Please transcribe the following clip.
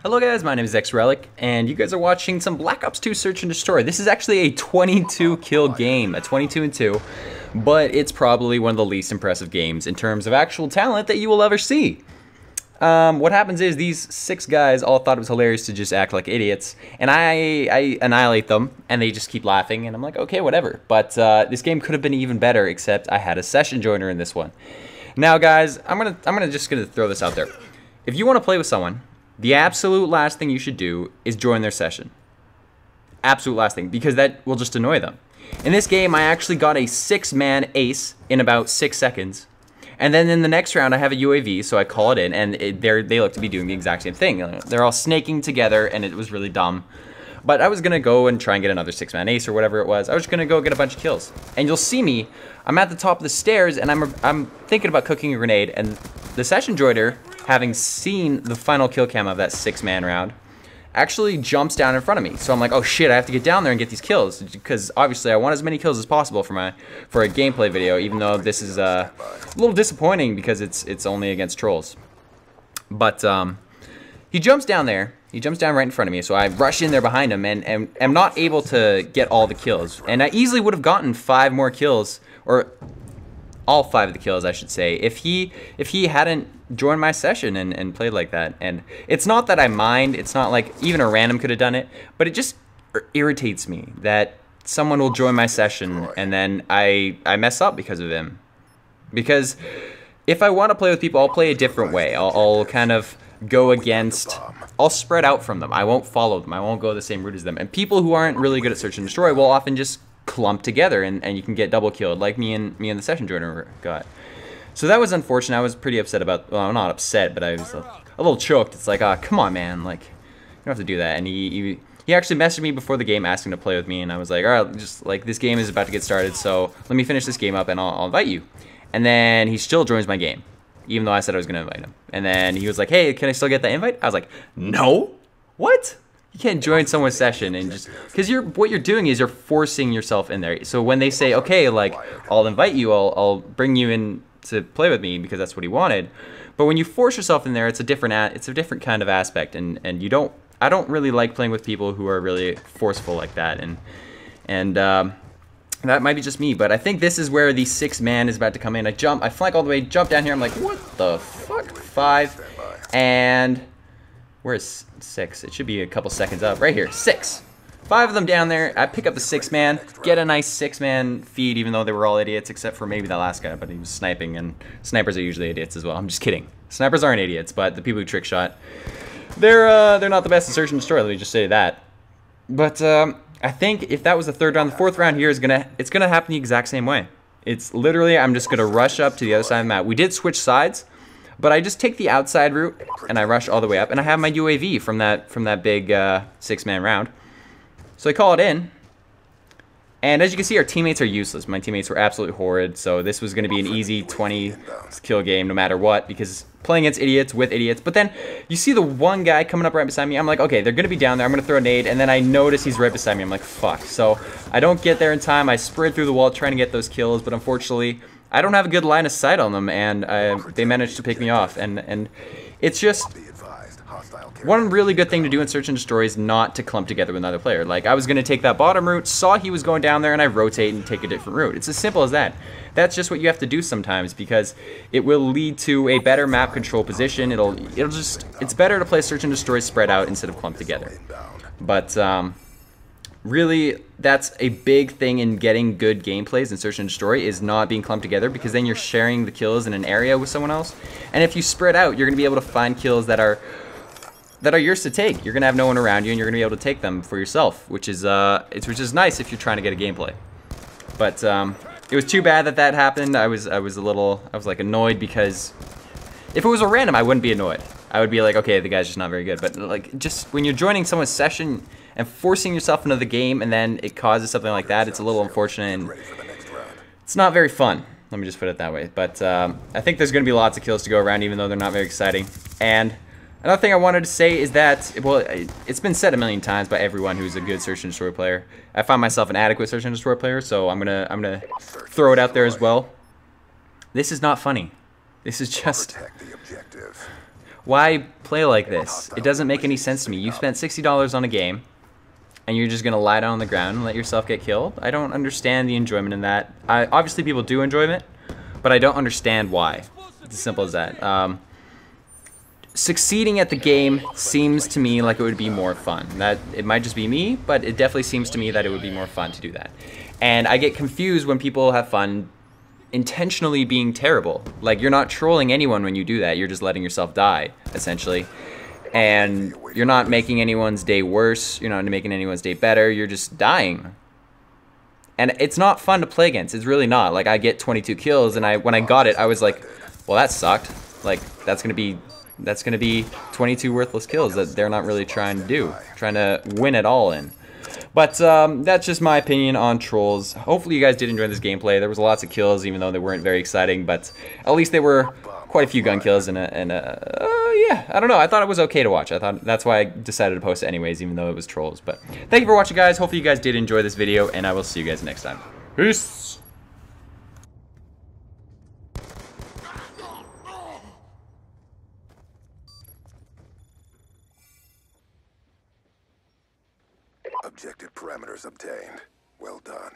Hello guys, my name is xRellic, and you guys are watching some Black Ops 2 Search and Destroy. This is actually a 22 kill game, a 22-2, but it's probably one of the least impressive games in terms of actual talent that you will ever see. What happens is these 6 guys all thought it was hilarious to just act like idiots, and I annihilate them, and they just keep laughing, and I'm like, okay, whatever. But this game could have been even better, except I had a session joiner in this one. Now guys, I'm gonna throw this out there. If you want to play with someone, the absolute last thing you should do is join their session. Absolute last thing, because that will just annoy them. In this game, I actually got a 6-man ace in about 6 seconds. And then in the next round, I have a UAV, so I call it in, and they look to be doing the exact same thing. They're all snaking together, and it was really dumb. But I was going to go and try and get another 6-man ace or whatever it was. I was just going to go get a bunch of kills. And you'll see me, I'm at the top of the stairs, and I'm thinking about cooking a grenade, and the session joiner, having seen the final kill cam of that 6-man round, actually jumps down in front of me. So I'm like, oh shit, I have to get down there and get these kills, because obviously I want as many kills as possible for a gameplay video, even though this is a little disappointing because it's only against trolls. But he jumps down there. He jumps down right in front of me, so I rush in there behind him and am not able to get all the kills. And I easily would have gotten 5 more kills, or all 5 of the kills, I should say, if he hadn't joined my session and played like that. And it's not that I mind, it's not like even a random could have done it, but it just irritates me that someone will join my session and then I mess up because of him. Because if I want to play with people, I'll play a different way. I'll kind of go against, I'll spread out from them. I won't follow them. I won't go the same route as them. And people who aren't really good at search and destroy will often just clump together and you can get double killed like me and the session joiner got. So that was unfortunate. I was pretty upset about, well, I'm not upset, but I was a little choked. It's like, ah, come on, man, like, you don't have to do that. And he actually messaged me before the game asking to play with me, and I was like, all right, just like, this game is about to get started, so let me finish this game up and I'll invite you. And then he still joins my game, even though I said I was gonna invite him. And then he was like, hey, can I still get that invite? I was like, no, what? You can't join someone's session and just, because what you're doing is you're forcing yourself in there. So when they say, okay, like, I'll invite you, I'll bring you in to play with me because that's what he wanted. But when you force yourself in there, it's a different kind of aspect, and I don't really like playing with people who are really forceful like that, and that might be just me, but I think this is where the 6-man is about to come in. I flank all the way, jump down here, I'm like, what the fuck? 5, and where's 6? It should be a couple seconds up. Right here, 6. 5 of them down there. I pick up the 6-man, get a nice 6-man feed, even though they were all idiots, except for maybe that last guy, but he was sniping, and snipers are usually idiots as well. I'm just kidding. Snipers aren't idiots, but the people who trick shot, they're not the best at search and destroy, let me just say that. But I think if that was the 3rd round, the 4th round here it's gonna happen the exact same way. It's literally, I'm just gonna rush up to the other side of the map. We did switch sides, but I just take the outside route and I rush all the way up, and I have my UAV from that big 6-man round. So I call it in, and as you can see, our teammates are useless. My teammates were absolutely horrid, so this was going to be an easy 20-kill game no matter what, because playing against idiots with idiots. But then you see the one guy coming up right beside me. I'm like, okay, they're going to be down there. I'm going to throw a nade, and then I notice he's right beside me. I'm like, fuck. So I don't get there in time. I sprint through the wall trying to get those kills, but unfortunately, I don't have a good line of sight on them, and they managed to pick me off. And it's just, one really good thing to do in search and destroy is not to clump together with another player. Like, I was going to take that bottom route, saw he was going down there, and I rotate and take a different route. It's as simple as that. That's just what you have to do sometimes, because it will lead to a better map control position. It's better to play search and destroy spread out instead of clump together. But really, that's a big thing in getting good gameplays in search and destroy, is not being clumped together, because then you're sharing the kills in an area with someone else. And if you spread out, you're going to be able to find kills that are yours to take. You're gonna have no one around you, and you're gonna be able to take them for yourself, which is nice if you're trying to get a gameplay. But it was too bad that happened. I was like annoyed, because if it was a random, I wouldn't be annoyed. I would be like, okay, the guy's just not very good. But like, just when you're joining someone's session and forcing yourself into the game, and then it causes something like that, it's a little unfortunate, and it's not very fun. Let me just put it that way. But I think there's gonna be lots of kills to go around, even though they're not very exciting. And another thing I wanted to say is that, well, it's been said a million times by everyone who's a good search and destroy player. I find myself an adequate search and destroy player, so I'm gonna throw it out there as well. This is not funny. This is just, Why play like this? It doesn't make any sense to me. You spent $60 on a game, and you're just gonna lie down on the ground and let yourself get killed? I don't understand the enjoyment in that. Obviously people do enjoy it, but I don't understand why. It's as simple as that. Succeeding at the game seems to me like it would be more fun. That it might just be me, but it definitely seems to me that it would be more fun to do that. And I get confused when people have fun intentionally being terrible. Like, you're not trolling anyone when you do that. You're just letting yourself die, essentially. And you're not making anyone's day worse. You're not making anyone's day better. You're just dying. And it's not fun to play against. It's really not. Like, I get 22 kills, and when I got it, I was like, well, that sucked. Like, that's gonna be 22 worthless kills that they're not really trying to do. Trying to win it all in. But that's just my opinion on trolls. Hopefully you guys did enjoy this gameplay. There was lots of kills, even though they weren't very exciting, but at least they were quite a few gun kills, and yeah, I don't know. I thought it was okay to watch. I thought that's why I decided to post it anyways, even though it was trolls. But thank you for watching, guys. Hopefully you guys did enjoy this video, and I will see you guys next time. Peace! Objective parameters obtained. Well done.